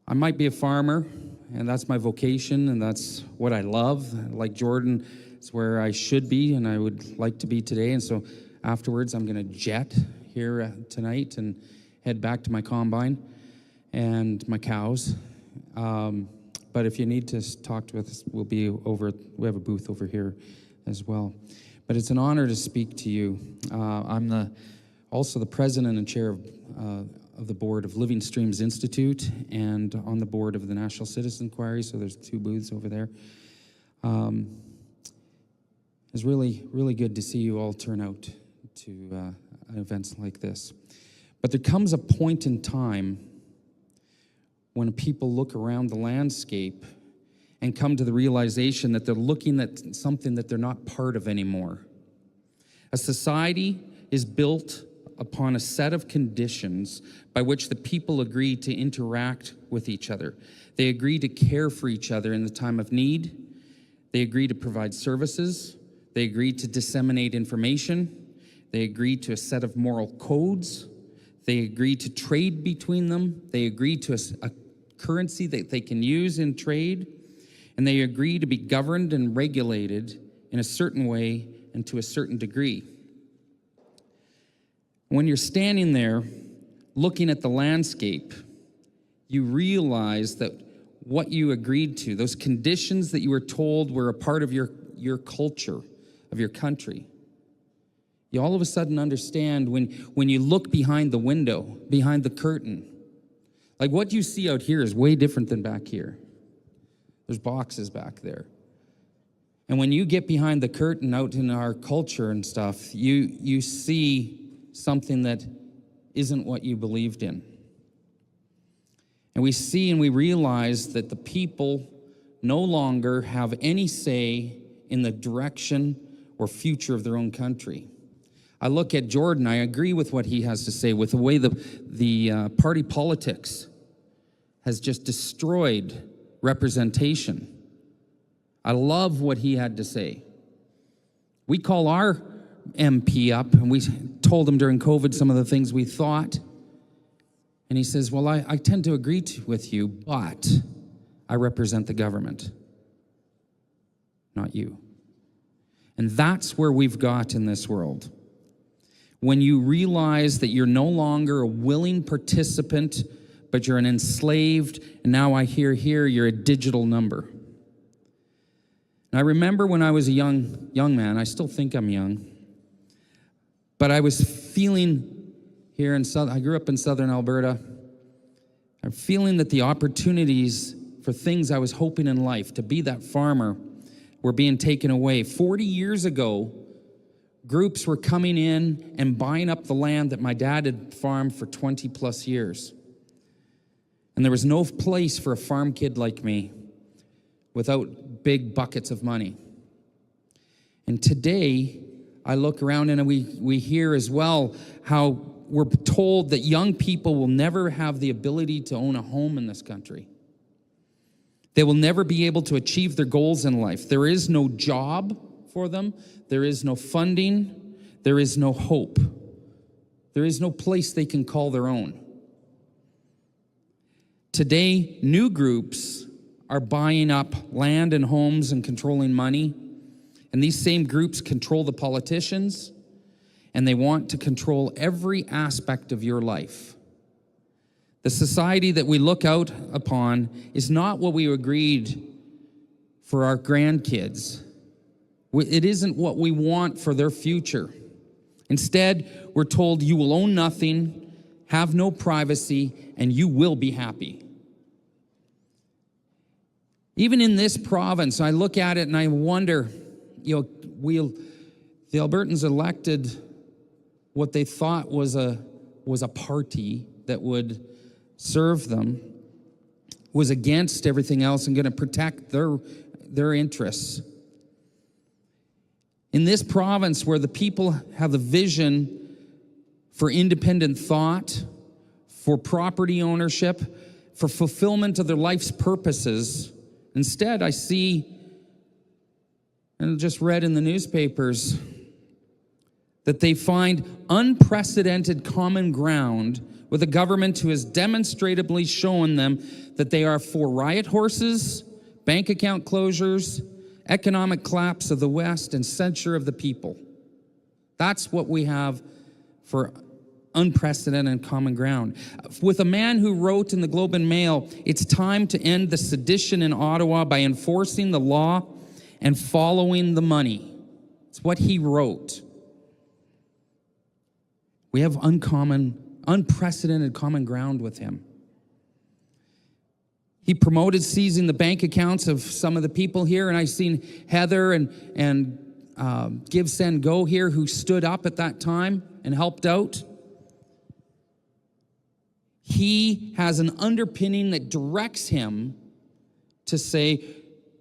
I might be a farmer, and that's my vocation, and that's what I love. Like Jordan, it's where I should be, and I would like to be today. And so afterwards, I'm going to jet here tonight and head back to my combine and my cows. But if you need to talk to us, we have a booth over here as well. But it's an honor to speak to you. I'm also the president and chair of the board of Living Streams Institute and on the board of the National Citizen Inquiry, so there's 2 booths over there. It's really, really good to see you all turn out to events like this. But there comes a point in time when people look around the landscape and come to the realization that they're looking at something that they're not part of anymore. A society is built upon a set of conditions by which the people agree to interact with each other. They agree to care for each other in the time of need. They agree to provide services. They agree to disseminate information. They agree to a set of moral codes. They agree to trade between them. They agree to a currency that they can use in trade. And they agree to be governed and regulated in a certain way and to a certain degree. When you're standing there looking at the landscape, you realize that what you agreed to, those conditions that you were told were a part of your culture, of your country, you all of a sudden understand when you look behind the window, behind the curtain. Like what you see out here is way different than back here. There's boxes back there. And when you get behind the curtain out in our culture and stuff, you see something that isn't what you believed in. And we see and we realize that the people no longer have any say in the direction or future of their own country. I look at Jordan, I agree with what he has to say, with the way the party politics has just destroyed representation. I love what he had to say. We call our MP up, and we told him during COVID some of the things we thought. And he says, well, I tend to agree with you, but I represent the government, not you. And that's where we've got in this world. When you realize that you're no longer a willing participant, but you're an enslaved, and now I hear here you're a digital number. And I remember when I was a young man, I still think I'm young, but I was feeling here I grew up in southern Alberta. I'm feeling that the opportunities for things I was hoping in life, to be that farmer, were being taken away. 40 years ago, groups were coming in and buying up the land that my dad had farmed for 20 plus years. And there was no place for a farm kid like me without big buckets of money. And today, I look around and we hear as well how we're told that young people will never have the ability to own a home in this country. They will never be able to achieve their goals in life. There is no job for them. There is no funding. There is no hope. There is no place they can call their own. Today, new groups are buying up land and homes and controlling money. And these same groups control the politicians, and they want to control every aspect of your life. The society that we look out upon is not what we agreed for our grandkids. It isn't what we want for their future. Instead, we're told you will own nothing, have no privacy, and you will be happy. Even in this province, I look at it and I wonder, the Albertans elected what they thought was a party that would serve them, was against everything else and going to protect their interests. In this province where the people have a vision for independent thought, for property ownership, for fulfillment of their life's purposes, instead I see, and I just read in the newspapers, that they find unprecedented common ground with a government who has demonstrably shown them that they are for riot horses, bank account closures, economic collapse of the West, and censure of the people. That's what we have for unprecedented common ground. With a man who wrote in the Globe and Mail, it's time to end the sedition in Ottawa by enforcing the law and following the money. It's what he wrote. We have unprecedented common ground with him. He promoted seizing the bank accounts of some of the people here, and I've seen Heather and Give, Send, Go here who stood up at that time and helped out. He has an underpinning that directs him to say,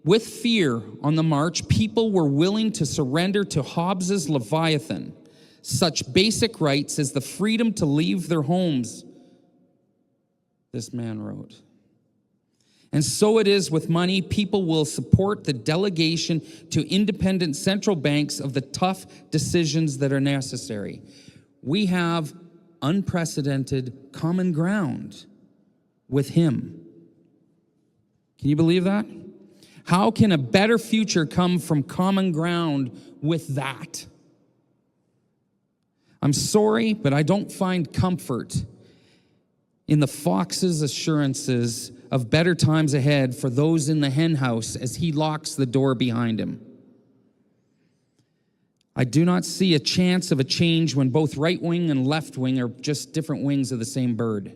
with fear on the march, people were willing to surrender to Hobbes's Leviathan such basic rights as the freedom to leave their homes, this man wrote. And so it is with money. People will support the delegation to independent central banks of the tough decisions that are necessary. We have unprecedented common ground with him. Can you believe that? How can a better future come from common ground with that? I'm sorry, but I don't find comfort in the fox's assurances of better times ahead for those in the hen house as he locks the door behind him. I do not see a chance of a change when both right wing and left wing are just different wings of the same bird.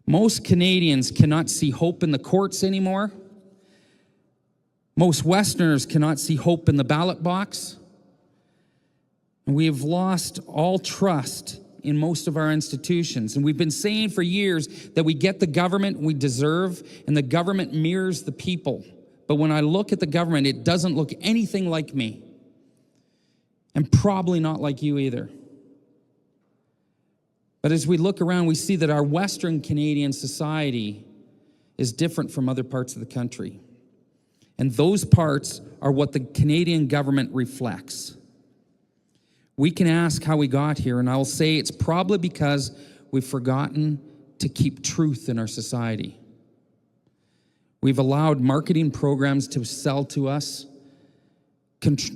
Most Canadians cannot see hope in the courts anymore. Most Westerners cannot see hope in the ballot box. And we have lost all trust in most of our institutions. And we've been saying for years that we get the government we deserve, and the government mirrors the people. But when I look at the government, it doesn't look anything like me. And probably not like you either. But as we look around, we see that our Western Canadian society is different from other parts of the country. And those parts are what the Canadian government reflects. We can ask how we got here, and I'll say it's probably because we've forgotten to keep truth in our society. We've allowed marketing programs to sell to us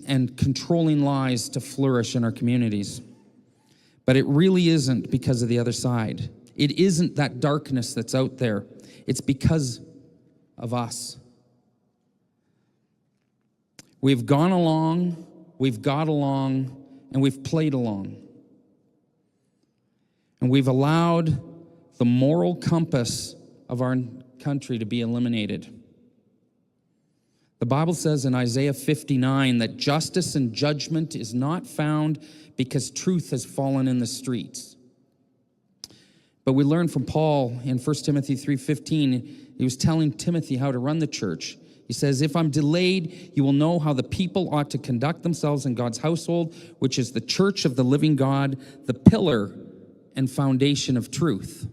and controlling lies to flourish in our communities. But it really isn't because of the other side. It isn't that darkness that's out there. It's because of us. We've gone along, we've got along, and we've played along. And we've allowed the moral compass of our country to be eliminated. The Bible says in Isaiah 59 that justice and judgment is not found because truth has fallen in the streets. But we learn from Paul in 1 Timothy 3:15, he was telling Timothy how to run the church. He says, if I'm delayed, you will know how the people ought to conduct themselves in God's household, which is the church of the living God, the pillar and foundation of truth.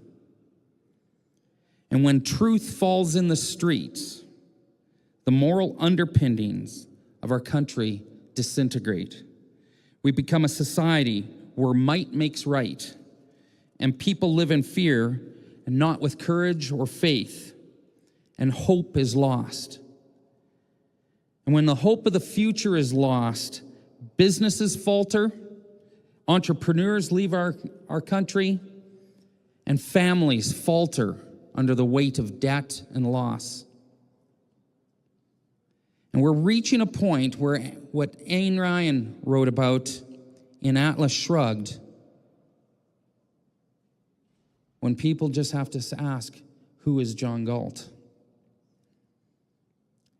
And when truth falls in the streets, the moral underpinnings of our country disintegrate. We become a society where might makes right, and people live in fear and not with courage or faith, and hope is lost. And when the hope of the future is lost, businesses falter, entrepreneurs leave our country, and families falter under the weight of debt and loss. And we're reaching a point where what Ayn Rand wrote about in Atlas Shrugged, when people just have to ask, who is John Galt?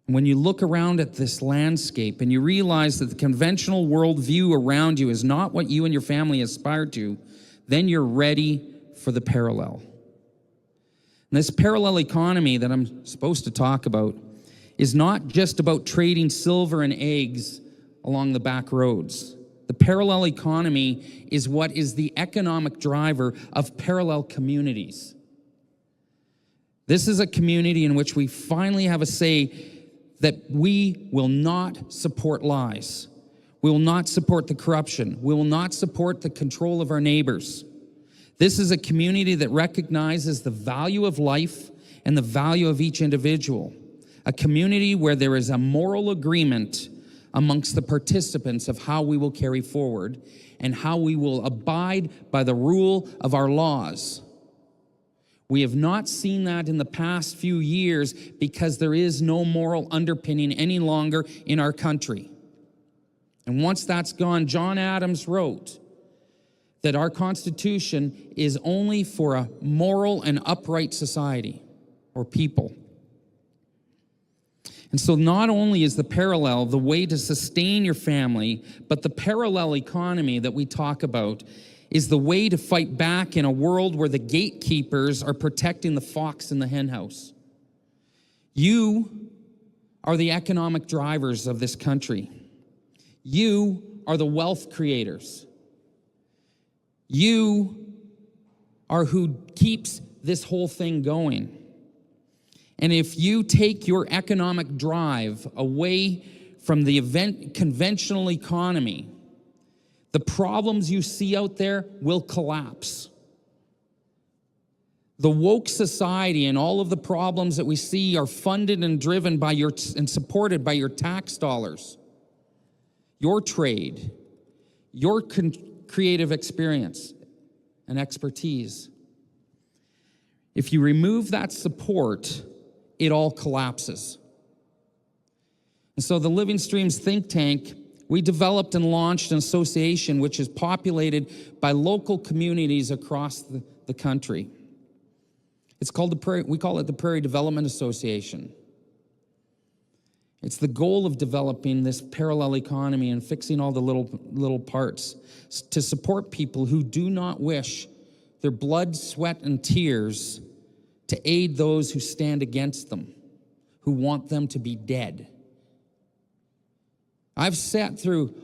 When you look around at this landscape and you realize that the conventional worldview around you is not what you and your family aspire to, then you're ready for the parallel. And this parallel economy that I'm supposed to talk about is not just about trading silver and eggs along the back roads. The parallel economy is what is the economic driver of parallel communities. This is a community in which we finally have a say that we will not support lies. We will not support the corruption. We will not support the control of our neighbors. This is a community that recognizes the value of life and the value of each individual. A community where there is a moral agreement amongst the participants of how we will carry forward and how we will abide by the rule of our laws. We have not seen that in the past few years because there is no moral underpinning any longer in our country. And once that's gone, John Adams wrote that our Constitution is only for a moral and upright society or people. And so not only is the parallel the way to sustain your family, but the parallel economy that we talk about is the way to fight back in a world where the gatekeepers are protecting the fox in the henhouse. You are the economic drivers of this country. You are the wealth creators. You are who keeps this whole thing going. And if you take your economic drive away from the conventional economy, the problems you see out there will collapse. The woke society and all of the problems that we see are funded and driven by and supported by your tax dollars, your trade, your creative experience and expertise. If you remove that support, it all collapses. And so the Living Streams think tank, we developed and launched an association which is populated by local communities across the country. It's called we call it the Prairie Development Association. It's the goal of developing this parallel economy and fixing all the little parts to support people who do not wish their blood, sweat, and tears to aid those who stand against them, who want them to be dead. I've sat through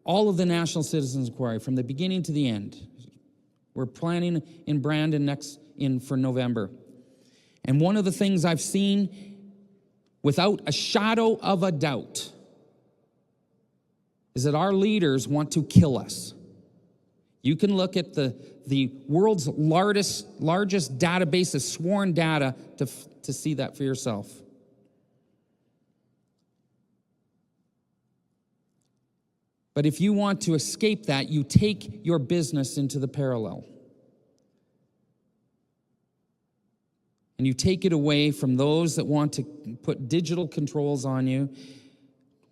all of the National Citizens Inquiry from the beginning to the end. We're planning in Brandon for November. And one of the things I've seen without a shadow of a doubt is that our leaders want to kill us. You can look at the world's largest database of sworn data to see that for yourself. But if you want to escape that, you take your business into the parallel. And you take it away from those that want to put digital controls on you,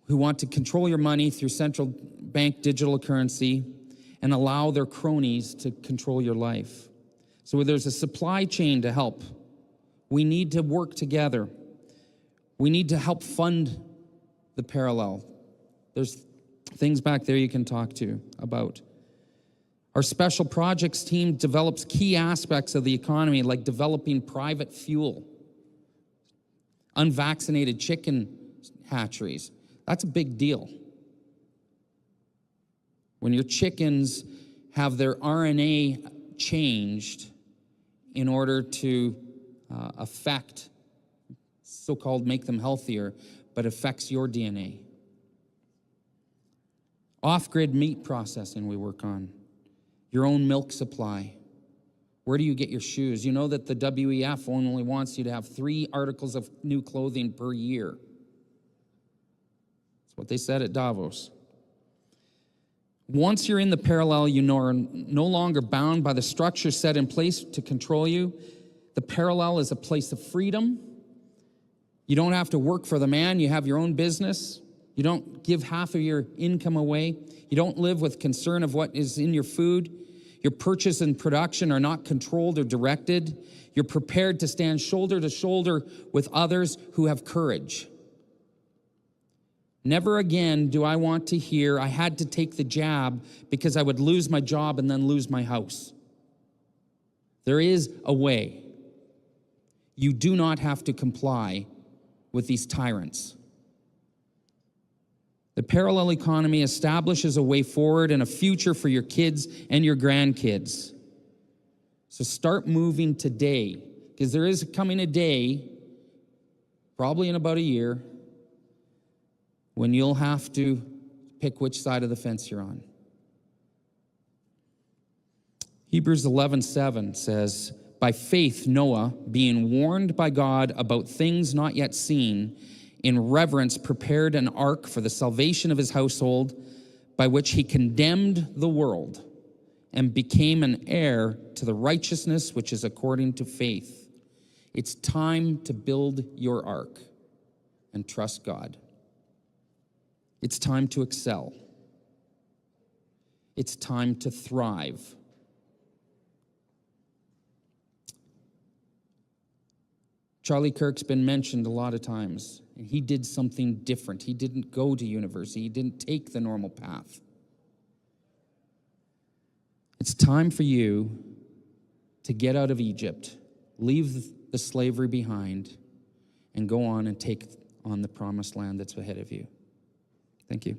who want to control your money through central bank digital currency and allow their cronies to control your life. So there's a supply chain to help. We need to work together. We need to help fund the parallel. There's things back there you can talk to about. Our special projects team develops key aspects of the economy, like developing private fuel, unvaccinated chicken hatcheries. That's a big deal. When your chickens have their RNA changed in order to affect, so-called make them healthier, but affects your DNA. Off-grid meat processing we work on. Your own milk supply. Where do you get your shoes? You know that the WEF only wants you to have 3 articles of new clothing per year. That's what they said at Davos. Once you're in the parallel, you are no longer bound by the structure set in place to control you. The parallel is a place of freedom. You don't have to work for the man. You have your own business. You don't give half of your income away. You don't live with concern of what is in your food. Your purchase and production are not controlled or directed. You're prepared to stand shoulder to shoulder with others who have courage. Never again do I want to hear I had to take the jab because I would lose my job and then lose my house. There is a way. You do not have to comply with these tyrants. The parallel economy establishes a way forward and a future for your kids and your grandkids. So start moving today, because there is coming a day, probably in about a year, when you'll have to pick which side of the fence you're on. Hebrews 11:7 says, by faith Noah, being warned by God about things not yet seen, in reverence prepared an ark for the salvation of his household, by which he condemned the world and became an heir to the righteousness which is according to faith. It's time to build your ark and trust God. It's time to excel. It's time to thrive. Charlie Kirk's been mentioned a lot of times, and he did something different. He didn't go to university. He didn't take the normal path. It's time for you to get out of Egypt, leave the slavery behind, and go on and take on the promised land that's ahead of you. Thank you.